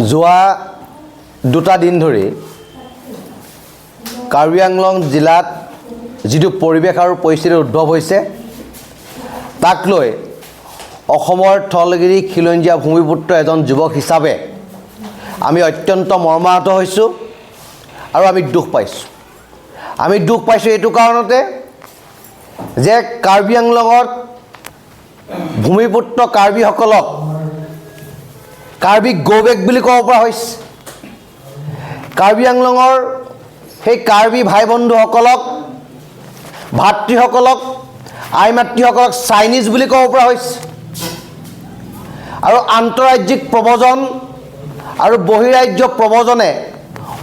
যোৱা দুটা দিন ধৰি কাৰ্বি আংলং জিলাত যিটো পৰিৱেশ আৰু পৰিস্থিতি উদ্ভৱ হৈছে তাক লৈ অসমৰ থলগিৰি খিলঞ্জীয়া ভূমিপুত্ৰ এজন যুৱক হিচাপে আমি অত্যন্ত মৰ্মাহত হৈছোঁ আৰু আমি দুখ পাইছোঁ। আমি দুখ পাইছোঁ এইটো কাৰণতে যে কাৰ্বি আংলঙত ভূমিপুত্ৰ কাৰ্বিসকলক কাৰ্বি গৌবেক বুলি ক'ব পৰা হৈছে। কাৰ্বি আংলঙৰ সেই কাৰ্বি ভাই বন্ধুসকলক ভাতৃসকলক আই মাতৃসকলক চাইনিজ বুলি ক'ব পৰা হৈছে আৰু আন্তঃৰাজ্যিক প্ৰব্ৰজন আৰু বহিৰাজ্য প্ৰব্ৰজনে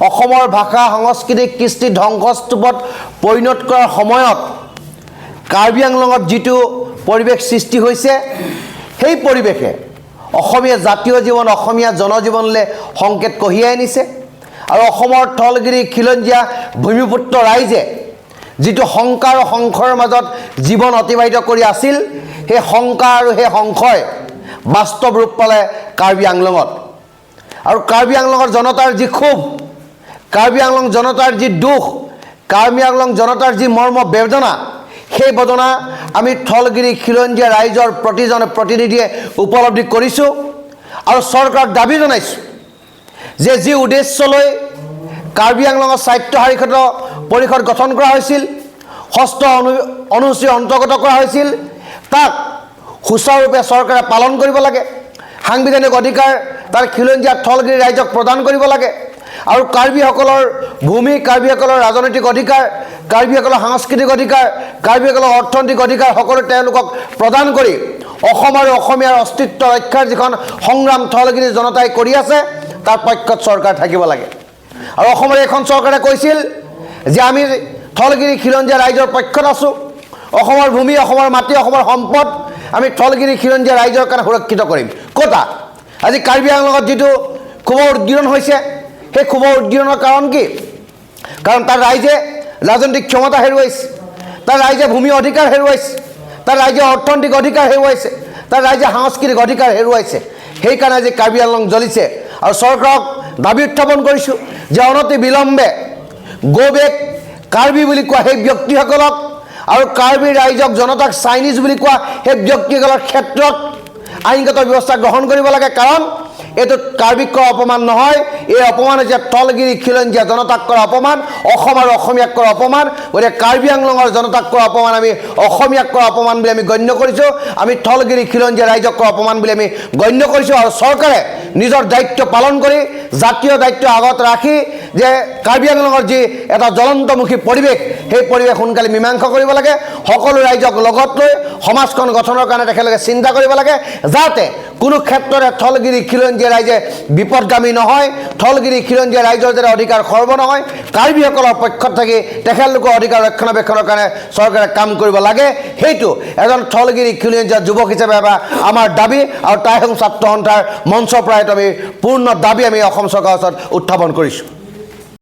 অসমৰ ভাষা সংস্কৃতি কৃষ্টি ধ্বংসস্তূপত পৰিণত কৰাৰ সময়ত কাৰ্বি আংলঙত যিটো পৰিৱেশ সৃষ্টি হৈছে সেই পৰিৱেশে অসমীয়া জাতীয় জীৱন অসমীয়া জনজীৱনলৈ সংকেত কঢ়িয়াই আনিছে আৰু অসমৰ থলগিৰি খিলঞ্জীয়া ভূমিপুত্ৰ ৰাইজে যিটো শংকা আৰু সংশয়ৰ মাজত জীৱন অতিবাহিত কৰি আছিল সেই শংকা আৰু সেই সংশয় বাস্তৱ ৰূপ পালে কাৰ্বি আংলঙত। আৰু কাৰ্বি আংলঙৰ জনতাৰ যি ক্ষোভ, কাৰ্বি আংলং জনতাৰ যি দুখ, কাৰ্বি আংলং জনতাৰ যি মৰ্ম বেদনা, সেই বেদনা আমি থলগিৰি খিলঞ্জীয়া ৰাইজৰ প্ৰতিজন প্ৰতিনিধিয়ে উপলব্ধি কৰিছোঁ আৰু চৰকাৰক দাবী জনাইছোঁ যে যি উদ্দেশ্য লৈ কাৰ্বি আংলঙৰ স্বায়ত্তশাসিত পৰিষদ গঠন কৰা হৈছিল, ষষ্ঠ অনুসূচীৰ অন্তৰ্গত কৰা হৈছিল, তাক সুচাৰুৰূপে চৰকাৰে পালন কৰিব লাগে। সাংবিধানিক অধিকাৰ তাৰ খিলঞ্জীয়া থলগিৰি ৰাইজক প্ৰদান কৰিব লাগে আৰু কাৰ্বিসকলৰ ভূমি, কাৰ্বিসকলৰ ৰাজনৈতিক অধিকাৰ, কাৰ্বিসকলৰ সাংস্কৃতিক অধিকাৰ, কাৰ্বিসকলৰ অৰ্থনৈতিক অধিকাৰ সকলো তেওঁলোকক প্ৰদান কৰি অসম আৰু অসমীয়াৰ অস্তিত্ব ৰক্ষাৰ যিখন সংগ্ৰাম থলগিৰি জনতাই কৰি আছে তাৰ পক্ষত চৰকাৰ থাকিব লাগে। আৰু অসমৰ এইখন চৰকাৰে কৈছিল যে আমি থলগিৰি খিলঞ্জীয়া ৰাইজৰ পক্ষত আছোঁ, অসমৰ ভূমি, অসমৰ মাটি, অসমৰ সম্পদ আমি থলগিৰি খিলঞ্জীয়া ৰাইজৰ কাৰণে সুৰক্ষিত কৰিম। ক'তা আজি কাৰ্বি আংলঙত যিটো ক্ষোভৰ উদ্গীৰণ হৈছে সেই ক্ষোভৰ উদ্গীৰণৰ কাৰণ কি? কাৰণ তাৰ ৰাইজে ৰাজনৈতিক ক্ষমতা হেৰুৱাইছে, তাৰ ৰাইজে ভূমি অধিকাৰ হেৰুৱাইছে, তাৰ ৰাইজে অৰ্থনৈতিক অধিকাৰ হেৰুৱাইছে, তাৰ ৰাইজে সাংস্কৃতিক অধিকাৰ হেৰুৱাইছে। সেইকাৰণে আজি কাৰ্বি আংলং জ্বলিছে আৰু চৰকাৰক দাবী উত্থাপন কৰিছোঁ যে অনতি বিলম্বে গৌবেক কাৰ্বি বুলি কোৱা সেই ব্যক্তিসকলক আৰু কাৰ্বি ৰাইজক জনতাক চাইনিজ বুলি কোৱা সেই ব্যক্তিসকলৰ ক্ষেত্ৰত আইনগত ব্যৱস্থা গ্ৰহণ কৰিব লাগে। কাৰণ এইটো কাৰ্বিক কৰা অপমান নহয়, এই অপমান হৈছে থলগিৰি খিলঞ্জীয়া জনতাক কৰা অপমান, অসম আৰু অসমীয়াক কৰা অপমান। গতিকে কাৰ্বি আংলঙৰ জনতাক কৰা অপমান আমি অসমীয়াক কৰা অপমান বুলি আমি গণ্য কৰিছোঁ, আমি থলগিৰি খিলঞ্জীয়া ৰাইজক কৰা অপমান বুলি আমি গণ্য কৰিছোঁ। আৰু চৰকাৰে নিজৰ দায়িত্ব পালন কৰি জাতীয় দায়িত্ব আগত ৰাখি যে কাৰ্বি আংলঙৰ যি এটা জ্বলন্তমুখী পৰিৱেশ সেই পৰিৱেশ সোনকালে মীমাংসা কৰিব লাগে। সকলো ৰাইজক লগত লৈ সমাজখন গঠনৰ কাৰণে তেখেতলোকে চিন্তা কৰিব লাগে যাতে কোনো ক্ষেত্ৰতে থলগিৰি খিলঞ্জীয়া ৰাইজে বিপদগামী নহয়, থলগিৰি খিলঞ্জীয়া ৰাইজৰ যাতে অধিকাৰ খৰ্ব নহয়, কাৰ্বিসকলৰ পক্ষত থাকি তেখেতলোকৰ অধিকাৰ ৰক্ষণাবেক্ষণৰ কাৰণে চৰকাৰে কাম কৰিব লাগে। সেইটো এজন থলগিৰি খিলঞ্জীয়া যুৱক হিচাপে আমাৰ দাবী আৰু টাইহং ছাত্ৰ সন্থাৰ মঞ্চৰ পৰাই আমি পূৰ্ণ দাবী আমি অসম চৰকাৰৰ ওচৰত উত্থাপন কৰিছোঁ।